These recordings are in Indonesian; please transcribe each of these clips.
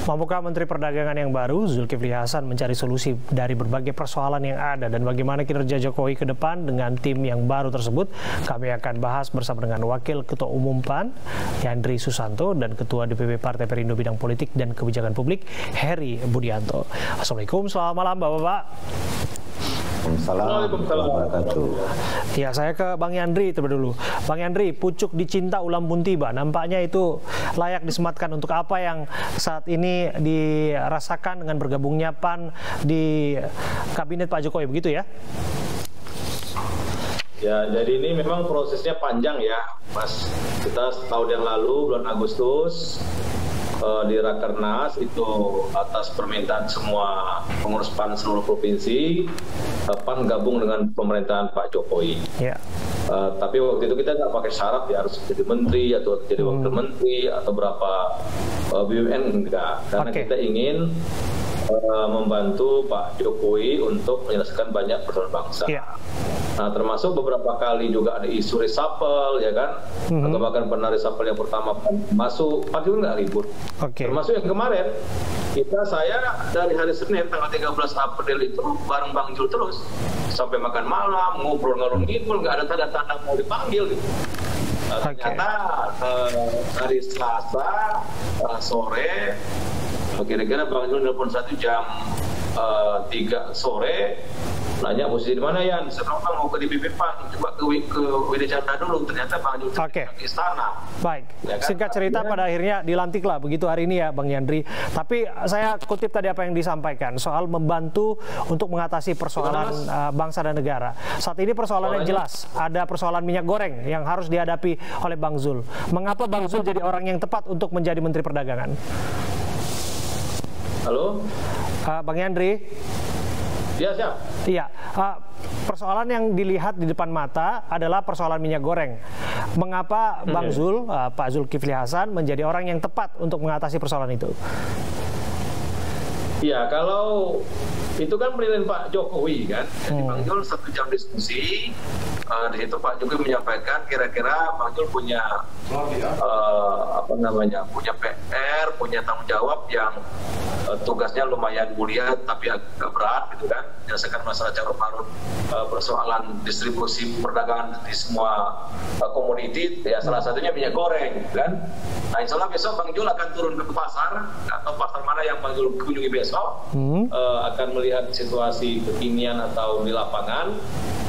Mampukah Menteri Perdagangan yang baru, Zulkifli Hasan, mencari solusi dari berbagai persoalan yang ada dan bagaimana kinerja Jokowi ke depan dengan tim yang baru tersebut? Kami akan bahas bersama dengan Wakil Ketua Umum PAN, Yandri Susanto, dan Ketua DPP Partai Perindo Bidang Politik dan Kebijakan Publik, Heri Budianto. Assalamualaikum, selamat malam Bapak-Bapak. Assalamualaikum. Ya, saya ke Bang Yandri terlebih dulu. Bang Yandri, pucuk dicinta ulam pun tiba. Nampaknya itu layak disematkan untuk apa yang saat ini dirasakan dengan bergabungnya PAN di kabinet Pak Jokowi, begitu ya? Ya, jadi ini memang prosesnya panjang ya, Mas. Kita setahun yang lalu, bulan Agustus, di Rakernas itu atas permintaan semua pengurus PAN seluruh provinsi, PAN gabung dengan pemerintahan Pak Jokowi. Yeah. Tapi waktu itu kita nggak pakai syarat ya harus jadi menteri atau jadi wakil menteri atau berapa BUMN, enggak, karena kita ingin membantu Pak Jokowi untuk menyelesaikan banyak persoalan bangsa. Yeah. Nah, termasuk beberapa kali juga ada isu reshuffle, ya kan? Atau bahkan pernah reshuffle yang pertama masuk, Pak juga nggak ribut. Termasuk yang kemarin, saya dari hari Senin tanggal 13 April itu bareng Bang Jul terus. Sampai makan malam, ngobrol ngalor ngidul, nggak ada tanda-tanda mau dipanggil gitu. Ternyata hari Selasa sore, kira-kira Bang Jul nelpon 1 jam 3 sore, nanya posisi di mana ya? Saya bilang mau ke DPP PAN, coba ke WD Chandra dulu. Ternyata Bang Jul ke istana. Baik, ya kan? Singkat cerita pada akhirnya dilantiklah begitu hari ini ya Bang Yandri. Tapi saya kutip tadi apa yang disampaikan soal membantu untuk mengatasi persoalan bangsa dan negara. Saat ini persoalannya jelas, ada persoalan minyak goreng yang harus dihadapi oleh Bang Zul. Mengapa Bang Zul jadi orang yang tepat untuk menjadi Menteri Perdagangan? Halo? Bang Yandri? Ya, siap. Iya, persoalan yang dilihat di depan mata adalah persoalan minyak goreng. Mengapa Bang Zul, Pak Zulkifli Hasan menjadi orang yang tepat untuk mengatasi persoalan itu? Ya, kalau itu kan penilaian Pak Jokowi kan. Jadi Bang Zul 1 jam diskusi, di situ Pak Jokowi menyampaikan kira-kira Bang Zul punya punya PR, punya tanggung jawab yang tugasnya lumayan mulia tapi agak berat gitu kan, menyelesaikan masalah carut marut persoalan distribusi perdagangan di semua komoditi, ya salah satunya minyak goreng kan. Nah, insya Allah besok Bang Jul akan turun ke pasar atau pasar mana yang Bang Jul kunjungi besok, akan melihat situasi kekinian atau di lapangan.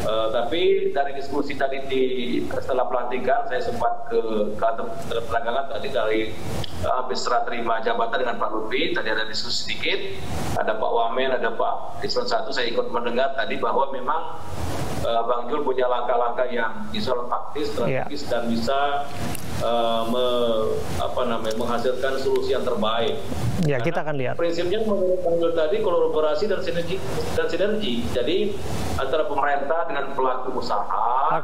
Tapi dari diskusi tadi setelah pelantikan, saya sempat ke kantor perdagangan tadi dari habis serah terima jabatan dengan Pak Lutfi. Tadi ada diskusi sedikit, ada Pak Wamen, ada Pak Eselon 1. Saya ikut mendengar tadi bahwa memang Bang Jul punya langkah-langkah yang isolasi taktis, strategis, dan bisa menghasilkan solusi yang terbaik. Ya, kita akan lihat. Prinsipnya menurut Bang Jul tadi kolaborasi dan sinergi. Jadi antara pemerintah dengan pelaku usaha,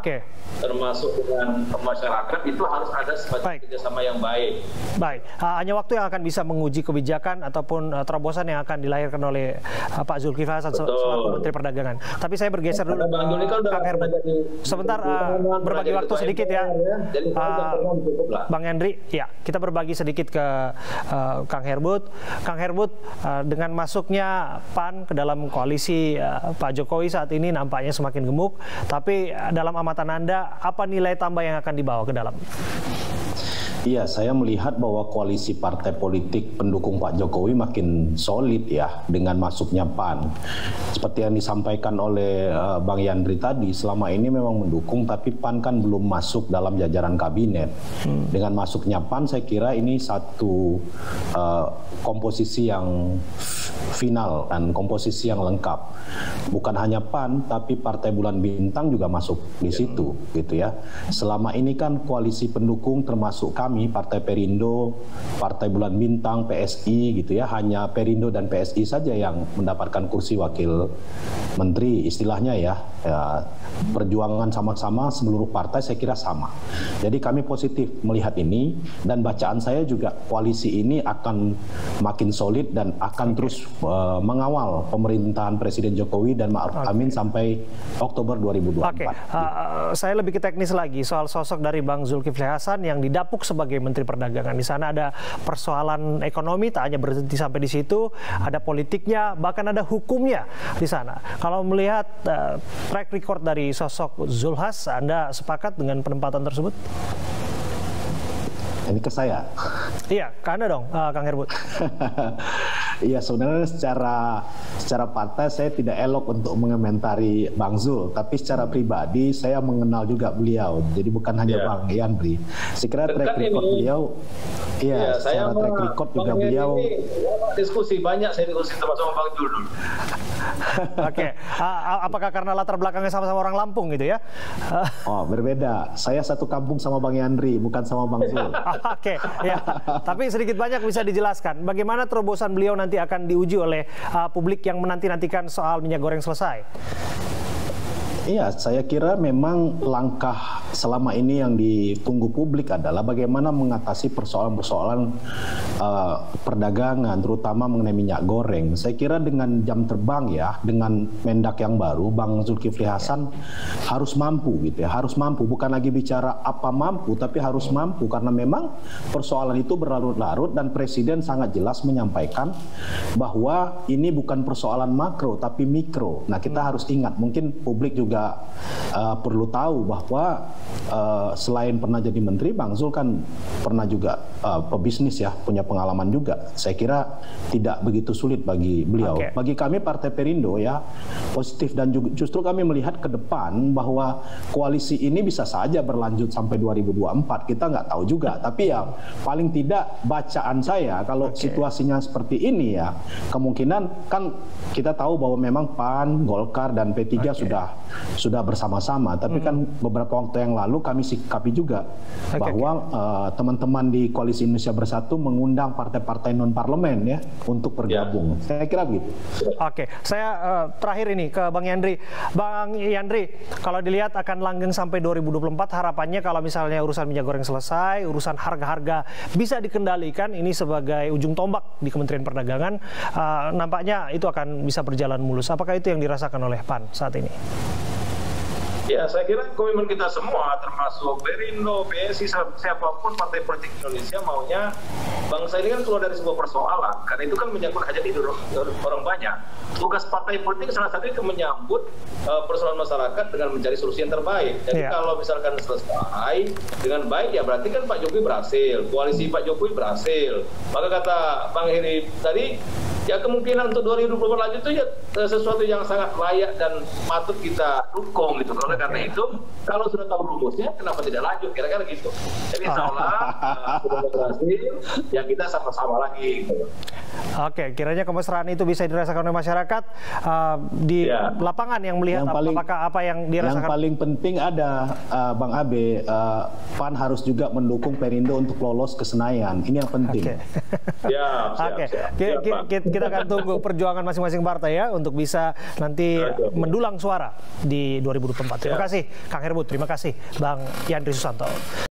termasuk dengan masyarakat, itu harus ada sebagai kerjasama yang baik. Baik, hanya waktu yang akan bisa menguji kebijakan ataupun terobosan yang akan dilahirkan oleh Pak Zulkifli Hasan selaku Menteri Perdagangan. Tapi saya bergeser dulu Kang Herbut. Sebentar, berbagi waktu sedikit ya. Bang Yandri, ya kita berbagi sedikit ke Kang Herbut. Kang Herbut, dengan masuknya PAN ke dalam koalisi Pak Jokowi saat ini nampaknya semakin gemuk. Tapi dalam amatan Anda, apa nilai tambah yang akan dibawa ke dalam? Iya, saya melihat bahwa koalisi partai politik pendukung Pak Jokowi makin solid ya dengan masuknya PAN. Seperti yang disampaikan oleh Bang Yandri tadi, selama ini memang mendukung, tapi PAN kan belum masuk dalam jajaran kabinet. Dengan masuknya PAN, saya kira ini satu komposisi yang final dan komposisi yang lengkap. Bukan hanya PAN, tapi Partai Bulan Bintang juga masuk di situ, gitu ya. Selama ini kan koalisi pendukung termasuk kami, Partai Perindo, Partai Bulan Bintang, PSI gitu ya, hanya Perindo dan PSI saja yang mendapatkan kursi wakil menteri istilahnya ya. Perjuangan sama-sama seluruh partai saya kira sama. Jadi kami positif melihat ini, dan bacaan saya juga koalisi ini akan makin solid dan akan terus mengawal pemerintahan Presiden Jokowi dan Ma'ruf Amin sampai Oktober 2024. Saya lebih ke teknis lagi soal sosok dari Bang Zulkifli Hasan yang didapuk sebagai sebagai Menteri Perdagangan. Di sana ada persoalan ekonomi, tak hanya berhenti sampai di situ, ada politiknya, bahkan ada hukumnya di sana. Kalau melihat track record dari sosok Zulhas, Anda sepakat dengan penempatan tersebut? Ini ke saya. Iya, ke Anda dong, Kang Herbut. Iya, sebenarnya secara partai saya tidak elok untuk mengomentari Bang Zul, tapi secara pribadi saya mengenal juga beliau. Jadi bukan hanya Bang Yandri. Saya kira track record beliau, secara track record juga beliau. Diskusi banyak, saya diskusi sama Bang Zul dulu. Oke, apakah karena latar belakangnya sama-sama orang Lampung gitu ya? Oh, berbeda. Saya satu kampung sama Bang Yandri, bukan sama Bang Zul. Oke, ya. Tapi sedikit banyak bisa dijelaskan bagaimana terobosan beliau nanti akan diuji oleh publik yang menanti-nantikan soal minyak goreng selesai. Iya, saya kira memang langkah selama ini yang ditunggu publik adalah bagaimana mengatasi persoalan-persoalan perdagangan, terutama mengenai minyak goreng. Saya kira dengan jam terbang ya, dengan Mendak yang baru, Bang Zulkifli Hasan harus mampu gitu ya, harus mampu. Bukan lagi bicara apa mampu, tapi harus mampu karena memang persoalan itu berlarut-larut dan Presiden sangat jelas menyampaikan bahwa ini bukan persoalan makro tapi mikro. Nah, kita harus ingat, mungkin publik juga perlu tahu bahwa selain pernah jadi menteri, Bang Zul kan pernah juga pebisnis ya, punya pengalaman juga. Saya kira tidak begitu sulit bagi beliau. Bagi kami Partai Perindo ya positif, dan justru kami melihat ke depan bahwa koalisi ini bisa saja berlanjut sampai 2024. Kita nggak tahu juga, tapi ya paling tidak bacaan saya kalau situasinya seperti ini ya, kemungkinan kan kita tahu bahwa memang PAN, Golkar dan P3 sudah bersama-sama, tapi kan beberapa waktu yang lalu kami sikapi juga bahwa teman-teman di Koalisi Indonesia Bersatu mengundang partai-partai non-parlemen ya untuk bergabung. Saya kira begitu. Oke, saya terakhir ini ke Bang Yandri. Bang Yandri, kalau dilihat akan langgeng sampai 2024, harapannya kalau misalnya urusan minyak goreng selesai, urusan harga-harga bisa dikendalikan, ini sebagai ujung tombak di Kementerian Perdagangan, nampaknya itu akan bisa berjalan mulus. Apakah itu yang dirasakan oleh PAN saat ini? Ya, saya kira komitmen kita semua, termasuk Perindo, PSI, siapapun partai politik Indonesia maunya bangsa ini kan keluar dari sebuah persoalan, karena itu kan menyangkut hajat hidup orang banyak. Tugas partai politik salah satu itu menyambut persoalan masyarakat dengan mencari solusi yang terbaik. Jadi kalau misalkan selesai dengan baik, ya berarti kan Pak Jokowi berhasil, koalisi Pak Jokowi berhasil. Maka kata Bang Heri tadi, ya kemungkinan untuk 2024 lanjut itu ya sesuatu yang sangat layak dan patut kita dukung gitu. Oleh karena itu, kalau sudah tahu rumusnya, kenapa tidak lanjut? Kira-kira gitu. Jadi insya Allah sudah berhasil, ya kita sama-sama lagi. Gitu. Oke, kiranya kemesraan itu bisa dirasakan oleh masyarakat di lapangan yang melihat apakah apa yang dirasakan. Yang paling penting ada Bang Abe, PAN harus juga mendukung Perindo untuk lolos ke Senayan. Ini yang penting. Kita akan tunggu perjuangan masing-masing partai ya untuk bisa nanti mendulang suara di 2024. Terima kasih Kang Herbut, terima kasih Bang Yandri Susanto.